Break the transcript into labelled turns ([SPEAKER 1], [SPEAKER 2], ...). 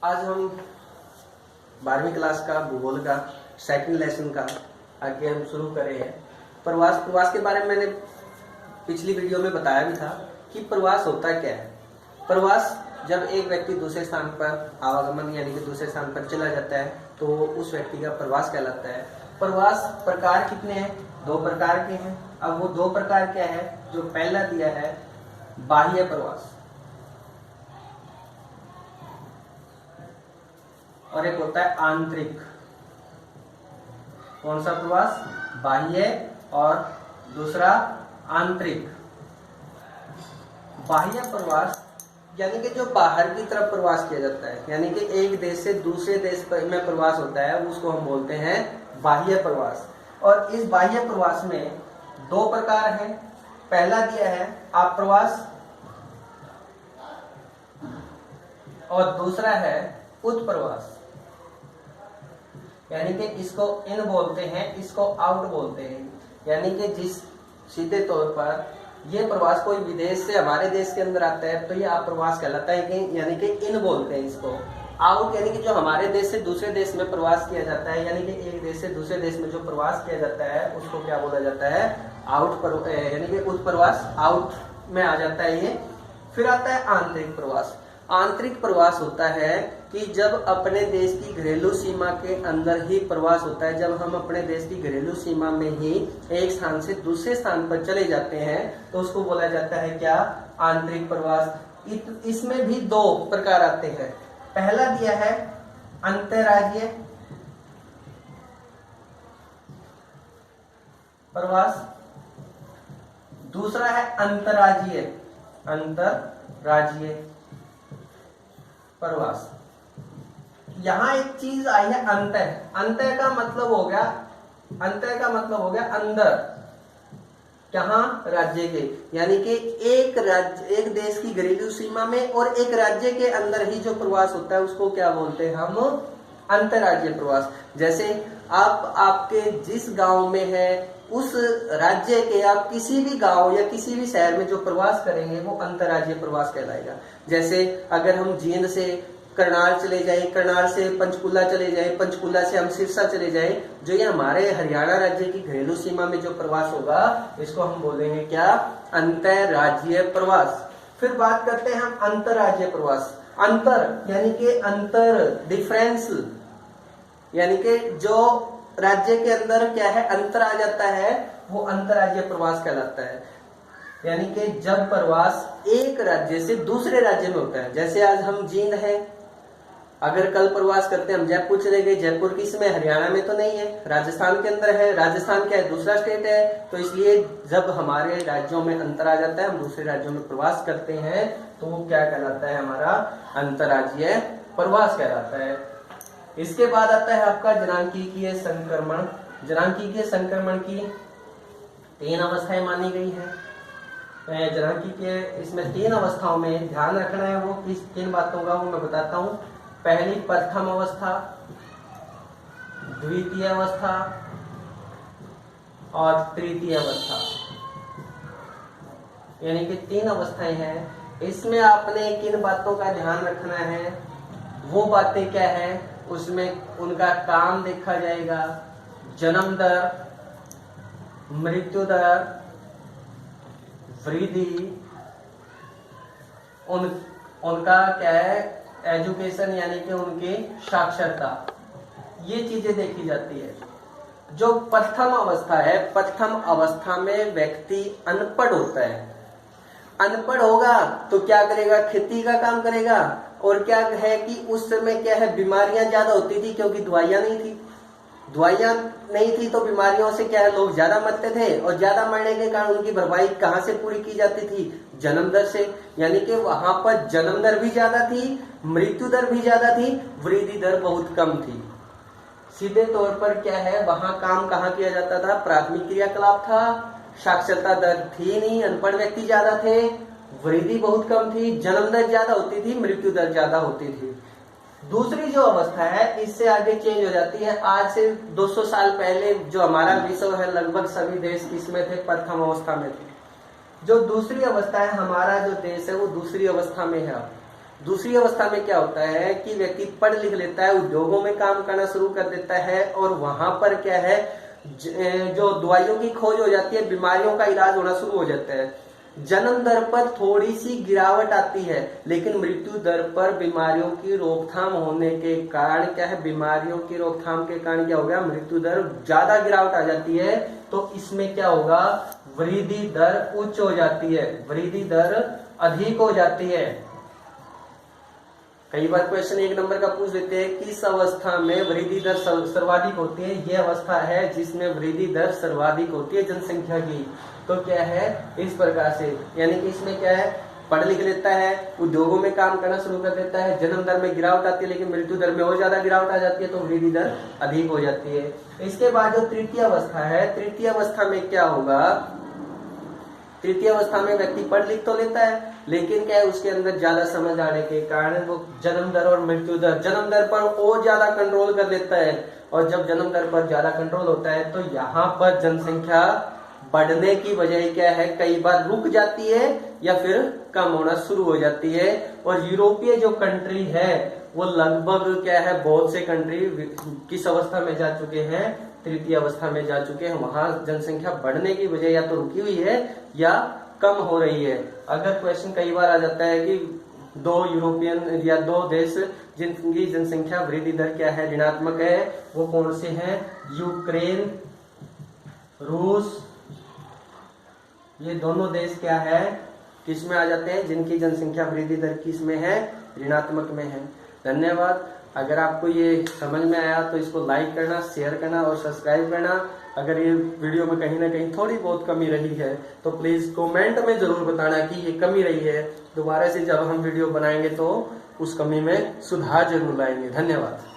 [SPEAKER 1] आज हम 12वीं क्लास का भूगोल का सेकंड लेसन का आगे हम शुरू करें हैं। प्रवास के बारे में मैंने पिछली वीडियो में बताया भी था कि प्रवास होता क्या है। प्रवास जब एक व्यक्ति दूसरे स्थान पर आवागमन यानी कि दूसरे स्थान पर चला जाता है तो उस व्यक्ति का प्रवास कहलाता है। प्रवास प्रकार कितने हैं? 2 प्रकार के हैं। अब वो 2 प्रकार क्या है? जो पहला दिया है बाह्य प्रवास और एक होता है आंतरिक। कौन सा प्रवास? बाह्य और दूसरा आंतरिक। बाह्य प्रवास यानी कि जो बाहर की तरफ प्रवास किया जाता है, यानी कि एक देश से दूसरे देश में प्रवास होता है, उसको हम बोलते हैं बाह्य प्रवास। और इस बाह्य प्रवास में 2 प्रकार हैं। पहला दिया है आप प्रवास और दूसरा है उत्प्रवास, यानी कि इसको इन बोलते हैं, इसको आउट बोलते हैं। यानी कि जिस सीधे तौर पर ये प्रवास कोई विदेश से हमारे देश के अंदर आता है तो ये आप प्रवास कहलाता है कि यानी कि इन बोलते हैं इसको। आउट यानी कि जो हमारे देश से दूसरे देश में प्रवास किया जाता है, यानी कि एक देश से दूसरे देश में जो प्रवास किया जाता है उसको क्या बोला जाता है? आउट यानी कि उत्प्रवास, आउट में आ जाता है ये। फिर आता है आंतरिक प्रवास। आंतरिक प्रवास होता है कि जब अपने देश की घरेलू सीमा के अंदर ही प्रवास होता है। जब हम अपने देश की घरेलू सीमा में ही एक स्थान से दूसरे स्थान पर चले जाते हैं तो उसको बोला जाता है क्या? आंतरिक प्रवास। इसमें भी 2 प्रकार आते हैं। पहला दिया है अंतर्राज्यीय प्रवास, दूसरा है अंतर्राज्यीय प्रवास। यहां एक चीज आई है अंतः। अंतः का मतलब हो गया अंदर। कहां? राज्य के, यानी कि एक देश की घरेलू सीमा में और एक राज्य के अंदर ही जो प्रवास होता है उसको क्या बोलते हैं हम? अंतर्राज्यीय प्रवास। जैसे आप आपके जिस गांव में है उस राज्य के आप किसी भी गांव या किसी भी शहर में जो प्रवास करेंगे वो अंतर्राज्यीय प्रवास कहलाएगा। जैसे अगर हम जींद से करनाल चले जाए, करनाल से पंचकुला चले जाए, पंचकुला से हम सिरसा चले जाए, जो ये हमारे हरियाणा राज्य की घरेलू सीमा में जो प्रवास होगा इसको हम बोलेंगे क्या? अंतर्राज्यीय प्रवास। फिर बात करते हैं हम अंतर्राज्यीय प्रवास। अंतर यानी कि अंतर, डिफरेंस, यानी कि जो राज्य के अंदर क्या है अंतर आ जाता है वो अंतर्राज्यीय प्रवास कहलाता है। यानी कि जब प्रवास एक राज्य से दूसरे राज्य में होता है। जैसे आज हम जींद है, अगर कल प्रवास करते हैं हम जयपुर चले गए, जयपुर किस में? हरियाणा में तो नहीं है, राजस्थान के अंदर है। राजस्थान क्या है? दूसरा स्टेट है। तो इसलिए जब हमारे राज्यों में अंतर आ जाता है, हम दूसरे राज्यों में प्रवास करते हैं तो वो क्या कहलाता है? हमारा अंतर्राज्यीय प्रवास कहलाता है। इसके बाद आता है आपका जनांकीय संक्रमण। जनांकीय संक्रमण की 3 अवस्थाएं मानी गई है। जनांकीय इसमें 3 अवस्थाओं में ध्यान रखना है। वो किन बातों का वो मैं बताता हूं। पहली प्रथम अवस्था, द्वितीय अवस्था और तृतीय अवस्था, यानी कि 3 अवस्थाएं हैं। इसमें आपने किन बातों का ध्यान रखना है? वो बातें क्या है? उसमें उनका काम देखा जाएगा, जन्म दर, मृत्यु दर, वृद्धि, उनका क्या है? एजुकेशन यानी कि उनकी साक्षरता, ये चीजें देखी जाती है। जो प्रथम अवस्था है, प्रथम अवस्था में व्यक्ति अनपढ़ होता है। अनपढ़ होगा तो क्या करेगा? खेती का काम करेगा। और क्या है कि उस समय क्या है? बीमारियां ज्यादा होती थी क्योंकि दवाइयां नहीं थी तो बीमारियों से क्या है? लोग ज्यादा मरते थे और ज्यादा मरने के कारण उनकी भरपाई कहां से पूरी की जाती थी? जन्म दर से। यानी कि वहां पर जन्म दर भी ज्यादा थी, मृत्यु दर भी ज्यादा थी, वृद्धि दर बहुत कम थी। सीधे तौर पर क्या है? वहां काम कहाँ किया जाता था? प्राथमिक क्रियाकलाप था। साक्षरता दर थी नहीं, अनपढ़ व्यक्ति ज्यादा थे, वृद्धि बहुत कम थी, जन्म दर ज्यादा होती थी, मृत्यु दर ज्यादा होती थी। दूसरी जो अवस्था है इससे आगे चेंज हो जाती है। आज से 200 साल पहले जो हमारा विश्व है लगभग सभी देश किसमें थे? प्रथम अवस्था में थे। जो दूसरी अवस्था है, हमारा जो देश है वो दूसरी अवस्था में है। दूसरी अवस्था में क्या होता है कि व्यक्ति पढ़ लिख लेता है, उद्योगों में काम करना शुरू कर देता है और वहां पर क्या है जो दवाइयों की खोज हो जाती है, बीमारियों का इलाज होना शुरू हो जाता है। जन्म दर पर थोड़ी सी गिरावट आती है, लेकिन मृत्यु दर पर बीमारियों की रोकथाम होने के कारण क्या है, बीमारियों की रोकथाम के कारण क्या हो गया, मृत्यु दर ज्यादा गिरावट आ जाती है। तो इसमें क्या होगा, वृद्धि दर उच्च हो जाती है, वृद्धि दर अधिक हो जाती है। कई बार क्वेश्चन 1 नंबर का पूछ देते हैं किस अवस्था में वृद्धि दर सर्वाधिक होती है। यह अवस्था है जिसमें वृद्धि दर सर्वाधिक होती है जनसंख्या की। तो क्या है, इस प्रकार से, यानी कि इसमें क्या है, पढ़ लिख लेता है, उद्योगों में काम करना शुरू कर देता है, जन्म दर में गिरावट आती है लेकिन मृत्यु दर में और ज्यादा गिरावट आ जाती है, तो वृद्धि दर अधिक हो जाती है। इसके बाद जो तृतीय अवस्था है, तृतीय अवस्था में क्या होगा, तृतीय अवस्था में व्यक्ति पढ़ लिख तो लेता है लेकिन क्या है, उसके अंदर ज्यादा समझ आने के कारण वो जन्म दर और मृत्यु दर, जन्म दर पर और ज्यादा कंट्रोल कर लेता है। और जब जन्म दर पर ज्यादा कंट्रोल होता है तो यहाँ पर जनसंख्या बढ़ने की वजह क्या है, कई बार रुक जाती है या फिर कम होना शुरू हो जाती है। और यूरोपीय जो कंट्री है वो लगभग क्या है, बहुत से कंट्री किस अवस्था में जा चुके हैं, तृतीय अवस्था में जा चुके हैं। वहां जनसंख्या बढ़ने की वजह या तो रुकी हुई है या कम हो रही है। अगर क्वेश्चन कई बार आ जाता है कि 2 यूरोपियन या 2 देश जिनकी जनसंख्या वृद्धि दर क्या है, ऋणात्मक है, वो कौन से हैं, यूक्रेन, रूस, ये दोनों देश क्या है, किस में आ जाते हैं, जिनकी जनसंख्या वृद्धि दर किस में है, ऋणात्मक में है। धन्यवाद। अगर आपको ये समझ में आया तो इसको लाइक करना, शेयर करना और सब्सक्राइब करना। अगर ये वीडियो में कहीं ना कहीं थोड़ी बहुत कमी रही है तो प्लीज कमेंट में जरूर बताना कि ये कमी रही है। दोबारा से जब हम वीडियो बनाएंगे तो उस कमी में सुधार जरूर लाएंगे। धन्यवाद।